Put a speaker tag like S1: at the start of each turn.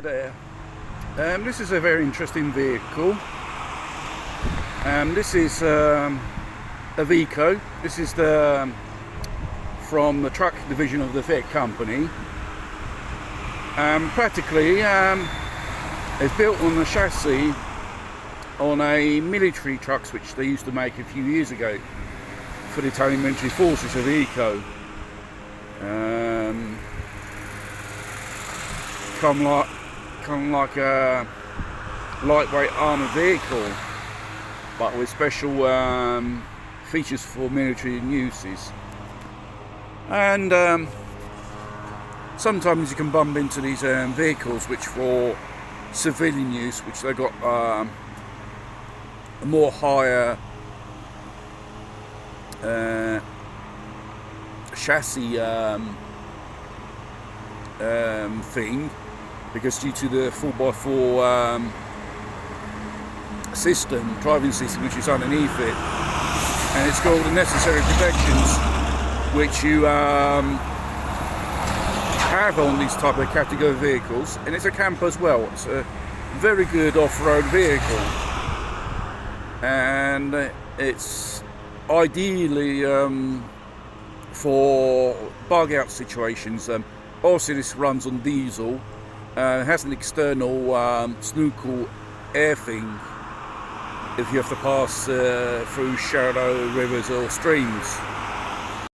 S1: There. This is a very interesting vehicle. This is Iveco. This is from the truck division of the Iveco company. Practically, it's built on the chassis on a military trucks which they used to make a few years ago for the Italian military forces of Iveco. Kind of like a lightweight armoured vehicle, but with special features for military uses. And sometimes you can bump into these vehicles which for civilian use, which they got a more higher chassis thing, because due to the 4x4 driving system which is underneath it, and it's got all the necessary protections which you have on these type of category vehicles. And it's a camper as well. It's a very good off-road vehicle, and it's ideally for bug out situations. Obviously this runs on diesel. It has an external snorkel air thing if you have to pass through shallow rivers or streams.